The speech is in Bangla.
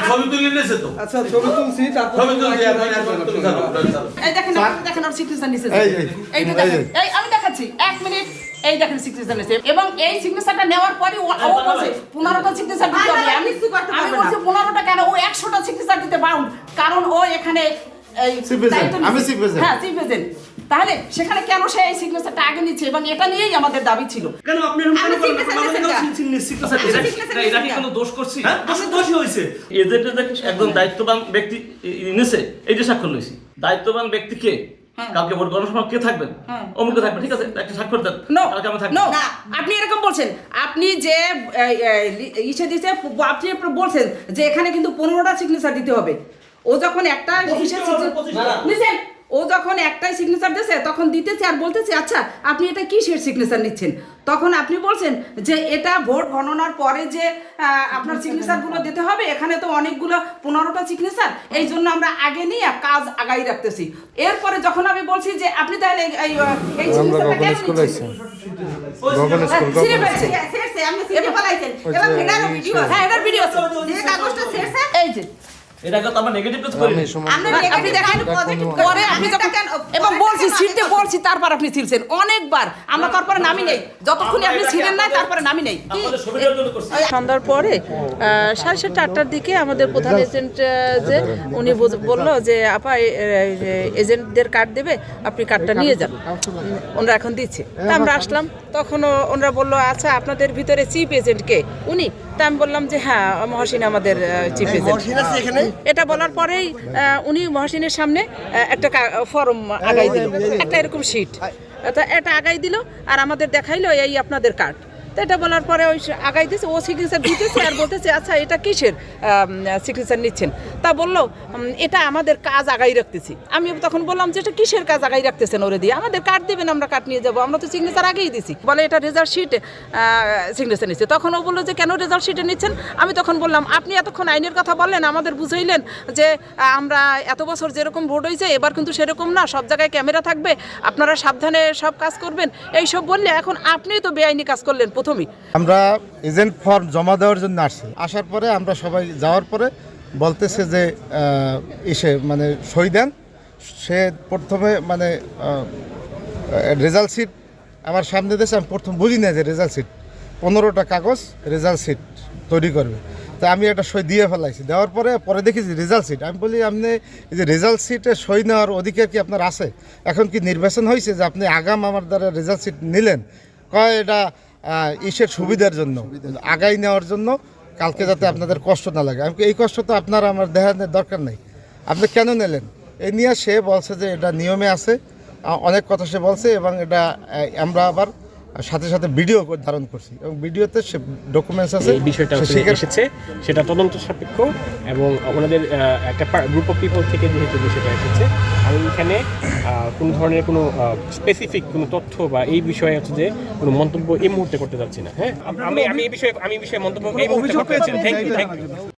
ছবি তুলে নিয়েছে তো। আচ্ছা ছবি তুলছি তারপর ছবি তুলছি এই দেখেন দেখেন আর সিগনেচার নিচে এইটা দেখেন এই আমি দেখাচ্ছি 1 মিনিট এই দেখেন সিগনেচার নিচে এবং এই সিগনেচারটা নেওয়ার পরে ও বলছে 15টা সিগনেচার দিতে হবে আমি বলছি 15টা কেন ও 100টা সিগনেচার দিতে বাউন্ড কারণ ও এখানে এই আমি চিফ এজেন্ট হ্যাঁ চিফ এজেন্ট তাহলে সেখানে কেন সে এই সিগনেচারটা আগে নিচ্ছে এবং এটা নিয়েই আমাদের দাবি ছিল কেন আপনি এটা কি কোনো দোষ করছি? দোষী হয়েছে এজেন্টের একজন দায়িত্ববান ব্যক্তি নিছে এই যে স্বাক্ষর লইছি দায়িত্ববান ব্যক্তিকে কালকে ভোট গণনার সময় কে থাকবেন অমুকে থাকবে ঠিক আছে একটা স্বাক্ষর দেন কালকে আমরা থাকবো না আপনি এরকম বলছেন আপনি যে ইসে দিতে আপনি বলছেন যে এখানে কিন্তু 15টা সিগনেচার দিতে হবে ও যখন একটা লিসেন ও যখন একটাই সিগনেচার দিয়েছে তখন দিতেছে আর বলতেছে আচ্ছা আপনি এটা কিসের সিগনেচার নিচ্ছেন তখন আপনি বলছেন যে এটা ভোট গণনার পরে যে আপনার সিগনেচারগুলো দিতে হবে এখানে তো অনেকগুলো 15টা সিগনেচার এই জন্য আমরা আগে নিয়ে কাজ আগাই রাখতেছি এরপরে যখন আমি বলছি যে আপনি তাহলে এই সিগনেচারটা কেন নিচ্ছেন হ্যাঁ এটার ভিডিও আছে যে কাগজটা ছেড়ছে এই যে এটাকে তো আমরা নেগেটিভ কাজ করি আপনি দেখেন পরে আপনি যখন এবং বলছি ছিলতে বলছি তারপর আপনি ছিলছেন অনেকবার আমরা তারপরে নামি নেই যতক্ষণ আপনি ছিলেন না তারপরে নামি নেই সন্ধ্যার পরে 7:30-8টার দিকে আমাদের প্রধান এজেন্ট যে উনি বললো যে আপা এজেন্টদের কার্ড দেবে আপনি কার্ডটা নিয়ে যান ওনারা এখন দিচ্ছে তা আমরা আসলাম তখন ওনারা বললো আচ্ছা আপনাদের ভিতরে চিফ এজেন্ট কে উনি তা আমি বললাম যে হ্যাঁ মহসিন আমাদের চিফ এজেন্ট এটা বলার পরেই উনি মহসিনের সামনে একটা ফর্ম আগাই দিল একটা এরকম শিট এটা আগাই দিল আর আমাদের দেখাইলো এই আপনাদের কার্ড তো এটা বলার পরে ওই আগাই দিয়েছে ও সিগনেচার দিতেছে আর বলতেছে আচ্ছা এটা কিসের সিগনেচার নিচ্ছেন তা বললো এটা আমাদের কাজ আগাই রাখতেছি আমি তখন বললাম যে এটা কিসের কাজ আগাই রাখতেছেন ওরে দিয়ে আমাদের কার্ড দেবেন আমরা কার্ড নিয়ে যাবো আমরা তো সিগনেচার আগেই দিছি বলে এটা রেজাল্ট শিট সিগনেচার নিচ্ছে তখন ও বললো যে কেন রেজাল্ট শিটে নিচ্ছেন আমি তখন বললাম আপনি এতক্ষণ আইনের কথা বললেন আমাদের বুঝাইলেন যে আমরা এত বছর যেরকম ভোট হয়েছে এবার কিন্তু সেরকম না সব জায়গায় ক্যামেরা থাকবে আপনারা সাবধানে সব কাজ করবেন এইসব বললে এখন আপনিই তো বেআইনি কাজ করলেন আমরা এজেন্ট ফর্ম জমা দেওয়ার জন্য আসছি আসার পরে আমরা সবাই যাওয়ার পরে বলতেছে যে এসে মানে সই দেন সে প্রথমে মানে রেজাল্ট শিট আমার সামনে দিয়েছে আমি প্রথম বুঝি না যে রেজাল্ট শিট 15টা কাগজ রেজাল্ট শিট তৈরি করবে তা আমি একটা সই দিয়ে ফেলাইছি দেওয়ার পরে দেখি যে রেজাল্ট শিট আমি বলি আপনি এই যে রেজাল্ট শিটে সই নেওয়ার অধিকার কি আপনার আছে এখন কি নির্বাচন হয়েছে যে আপনি আগাম আমার দ্বারা রেজাল্ট শিট নিলেন কয় এটা ইসের সুবিধার জন্য আগাই নেওয়ার জন্য কালকে যাতে আপনাদের কষ্ট না লাগে আমি এই কষ্ট তো আপনার আমার দেখানোর দরকার নেই আপনি কেন নিলেন এই নিয়ে সে বলছে যে এটা নিয়মে আছে অনেক কথা সে বলছে এবং এটা আমরা আবার সাথে সাথে ভিডিও ধারণ করছি এবং ভিডিওতে সে ডকুমেন্টস আছে এই বিষয়টা এসেছে সেটা তদন্ত সাপেক্ষ এবং ওনাদের একটা গ্রুপ অফ পিপল থেকে যেহেতু বিষয়টা এসেছে আমি এখানে কোনো ধরনের কোনো স্পেসিফিক কোনো তথ্য বা এই বিষয়ে হচ্ছে যে কোনো মন্তব্য এই মুহূর্তে করতে যাচ্ছি না হ্যাঁ আমি এই বিষয়ে মন্তব্য এই মুহূর্তে করতে যাচ্ছি থ্যাংক ইউ